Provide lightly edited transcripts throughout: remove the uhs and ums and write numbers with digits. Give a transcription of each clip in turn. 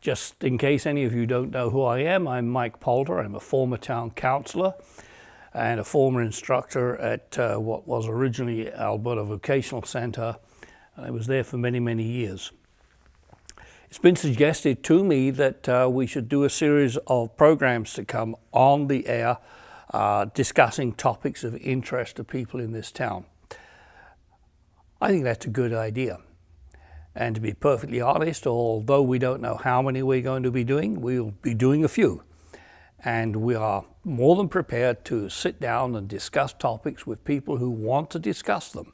Just in case any of you don't know who I am, I'm Mike Poulter. I'm a former town councillor and a former instructor at what was originally Alberta Vocational Centre, and I was there for many, many years. It's been suggested to me that we should do a series of programs to come on the air discussing topics of interest to people in this town. I think that's a good idea. And to be perfectly honest, although we don't know how many we're going to be doing, we'll be doing a few. And we are more than prepared to sit down and discuss topics with people who want to discuss them.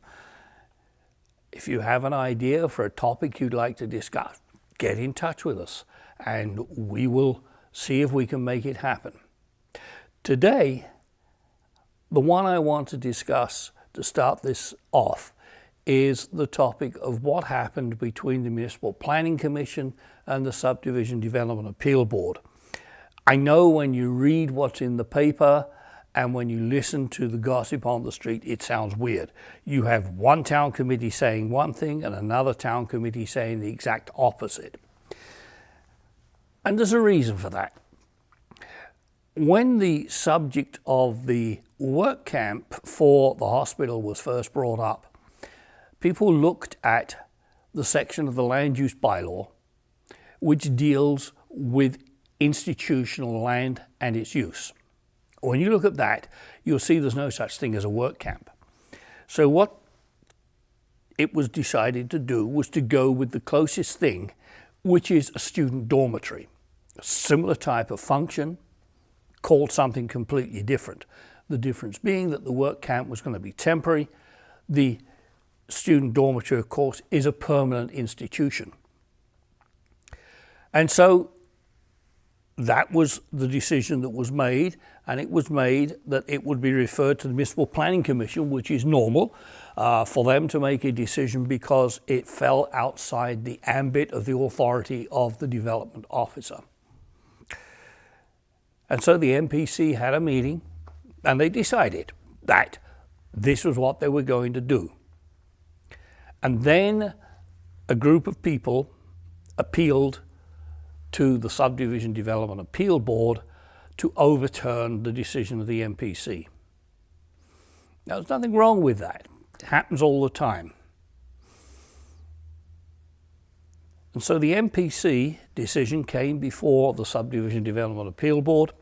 If you have an idea for a topic you'd like to discuss, get in touch with us and we will see if we can make it happen. Today, the one I want to discuss to start this off is the topic of what happened between the Municipal Planning Commission and the Subdivision Development Appeal Board. I know when you read what's in the paper and when you listen to the gossip on the street, it sounds weird. You have one town committee saying one thing and another town committee saying the exact opposite. And there's a reason for that. When the subject of the work camp for the hospital was first brought up, people looked at the section of the land use bylaw which deals with institutional land and its use. When you look at that, you'll see there's no such thing as a work camp. So what it was decided to do was to go with the closest thing, which is a student dormitory. A similar type of function, called something completely different. The difference being that the work camp was going to be temporary. The student dormitory, of course, is a permanent institution. And so that was the decision that was made, and it was made that it would be referred to the Municipal Planning Commission, which is normal for them to make a decision because it fell outside the ambit of the authority of the development officer. And so the MPC had a meeting and they decided that this was what they were going to do. And then a group of people appealed to the Subdivision Development Appeal Board to overturn the decision of the MPC. Now, there's nothing wrong with that. It happens all the time. And so the MPC decision came before the Subdivision Development Appeal Board,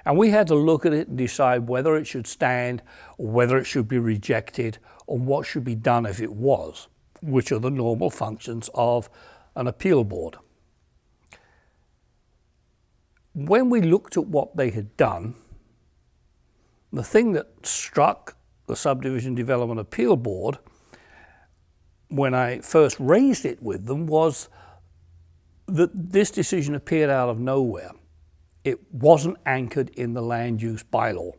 and we had to look at it and decide whether it should stand or whether it should be rejected or what should be done if it was, which are the normal functions of an appeal board. When we looked at what they had done, the thing that struck the Subdivision Development Appeal Board when I first raised it with them was that this decision appeared out of nowhere. It wasn't anchored in the land use bylaw.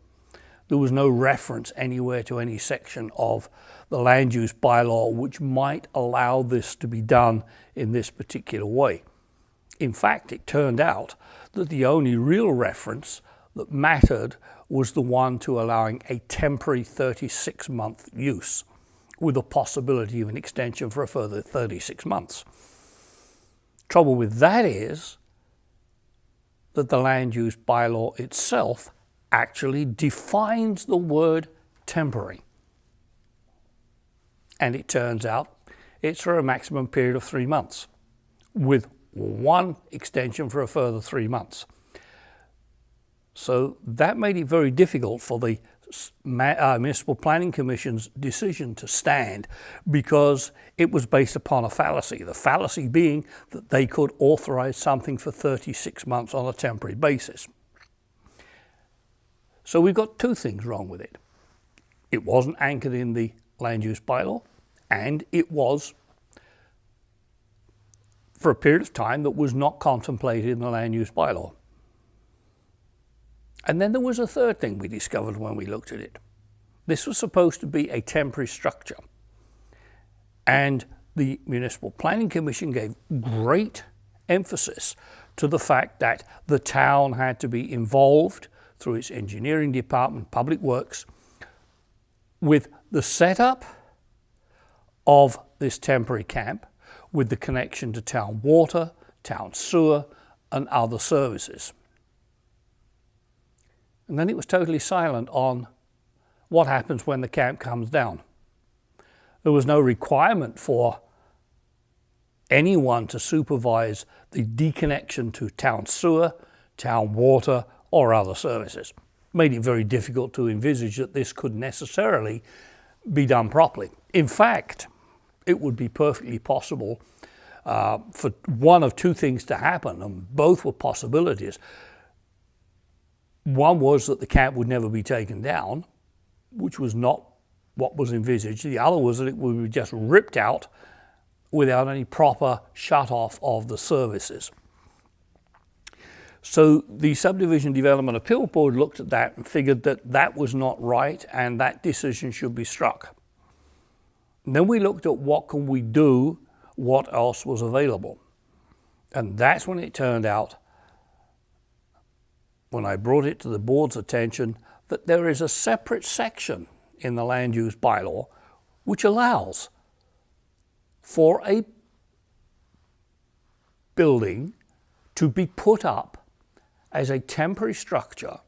There was no reference anywhere to any section of the land use bylaw which might allow this to be done in this particular way. In fact, it turned out that the only real reference that mattered was the one to allowing a temporary 36-month use with a possibility of an extension for a further 36 months. Trouble with that is that the land use bylaw itself actually defines the word temporary. And it turns out it's for a maximum period of 3 months with one extension for a further 3 months. So that made it very difficult for the Municipal Planning Commission's decision to stand because it was based upon a fallacy. The fallacy being that they could authorize something for 36 months on a temporary basis. So we've got two things wrong with it. It wasn't anchored in the land use bylaw, and it was for a period of time that was not contemplated in the land use bylaw. And then there was a third thing we discovered when we looked at it. This was supposed to be a temporary structure. And the Municipal Planning Commission gave great emphasis to the fact that the town had to be involved through its engineering department, public works, with the setup of this temporary camp, with the connection to town water, town sewer, and other services. And then it was totally silent on what happens when the camp comes down. There was no requirement for anyone to supervise the deconnection to town sewer, town water, or other services. Made it very difficult to envisage that this could necessarily be done properly. In fact, it would be perfectly possible for one of two things to happen, and both were possibilities. One was that the camp would never be taken down, which was not what was envisaged. The other was that it would be just ripped out without any proper shut-off of the services. So the Subdivision Development Appeal Board looked at that and figured that that was not right and that decision should be struck. And then we looked at what can we do, what else was available. And that's when it turned out, when I brought it to the board's attention, that there is a separate section in the land use bylaw which allows for a building to be put up as a temporary structure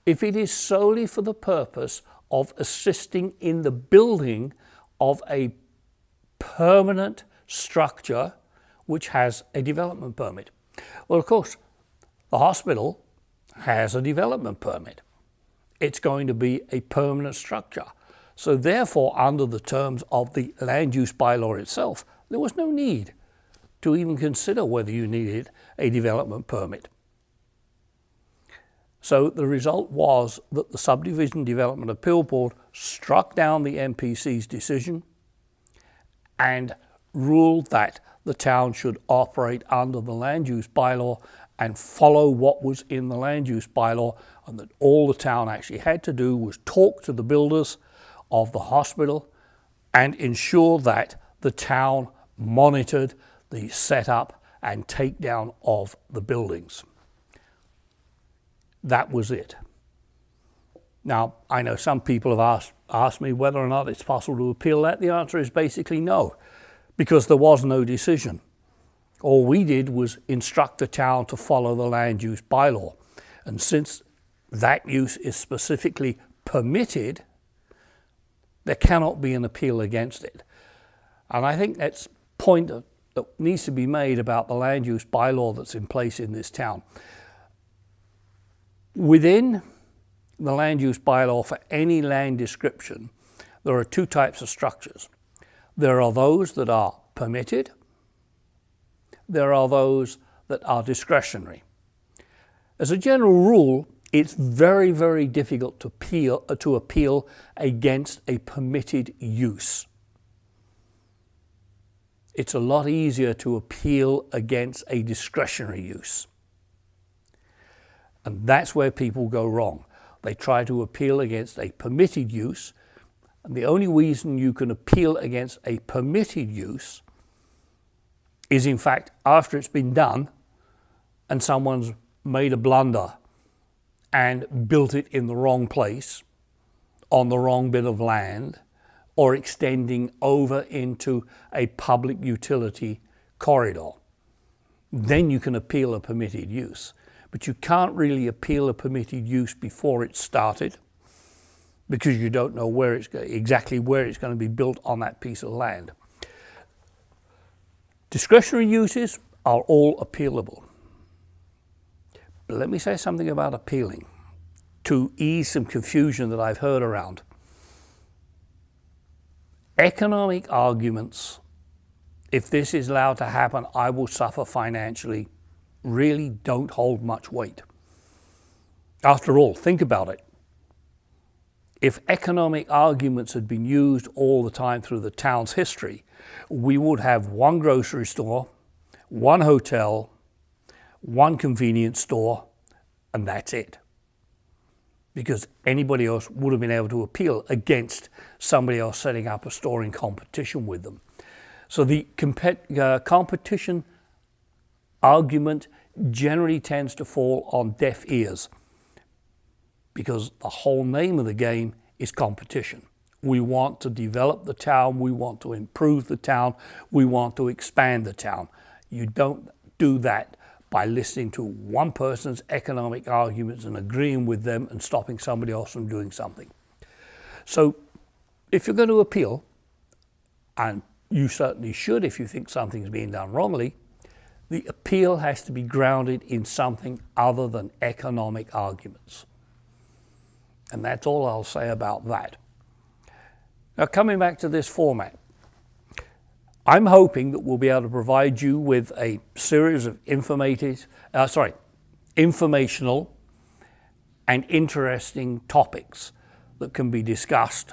if it is solely for the purpose of assisting in the building of a permanent structure which has a development permit. Well, of course, the hospital has a development permit. It's going to be a permanent structure. So therefore, under the terms of the land use bylaw itself, there was no need to even consider whether you needed a development permit. So the result was that the Subdivision Development Appeal Board struck down the MPC's decision and ruled that the town should operate under the land use bylaw and follow what was in the land use bylaw, and that all the town actually had to do was talk to the builders of the hospital and ensure that the town monitored the setup and takedown of the buildings. That was it. Now, I know some people have asked me whether or not it's possible to appeal that. The answer is basically no, because there was no decision. All we did was instruct the town to follow the land use bylaw. And since that use is specifically permitted, there cannot be an appeal against it. And I think that's a point that needs to be made about the land use bylaw that's in place in this town. Within the land use bylaw for any land description, there are two types of structures. There are those that are permitted. There are those that are discretionary. As a general rule, it's very, very difficult to appeal against a permitted use. It's a lot easier to appeal against a discretionary use. And that's where people go wrong. They try to appeal against a permitted use, and the only reason you can appeal against a permitted use is in fact after it's been done and someone's made a blunder and built it in the wrong place, on the wrong bit of land, or extending over into a public utility corridor. Then you can appeal a permitted use. But you can't really appeal a permitted use before it's started, because you don't know exactly where it's going to be built on that piece of land. Discretionary uses are all appealable. But let me say something about appealing to ease some confusion that I've heard around. Economic arguments, if this is allowed to happen, I will suffer financially, really don't hold much weight. After all, think about it. If economic arguments had been used all the time through the town's history, we would have one grocery store, one hotel, one convenience store, and that's it. Because anybody else would have been able to appeal against somebody else setting up a store in competition with them. So the competition argument generally tends to fall on deaf ears, because the whole name of the game is competition. We want to develop the town, we want to improve the town, we want to expand the town. You don't do that by listening to one person's economic arguments and agreeing with them and stopping somebody else from doing something. So if you're going to appeal, and you certainly should if you think something's being done wrongly, the appeal has to be grounded in something other than economic arguments. And that's all I'll say about that. Now, coming back to this format, I'm hoping that we'll be able to provide you with a series of informational and interesting topics that can be discussed.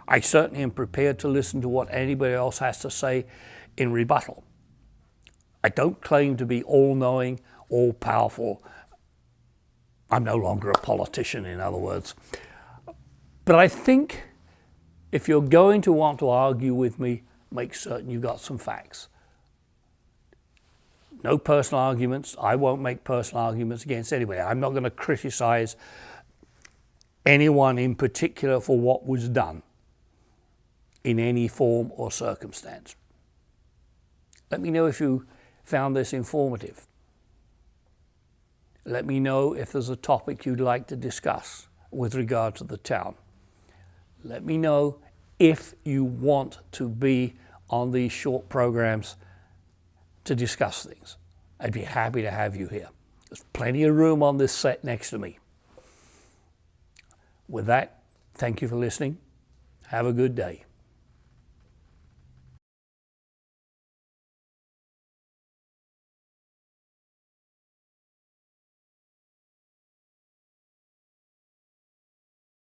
I certainly am prepared to listen to what anybody else has to say in rebuttal. I don't claim to be all-knowing, all-powerful. I'm no longer a politician, in other words. But I think if you're going to want to argue with me, make certain you've got some facts. No personal arguments. I won't make personal arguments against anybody. I'm not going to criticize anyone in particular for what was done in any form or circumstance. Let me know if you found this informative. Let me know if there's a topic you'd like to discuss with regard to the town. Let me know if you want to be on these short programs to discuss things. I'd be happy to have you here. There's plenty of room on this set next to me. With that, thank you for listening. Have a good day.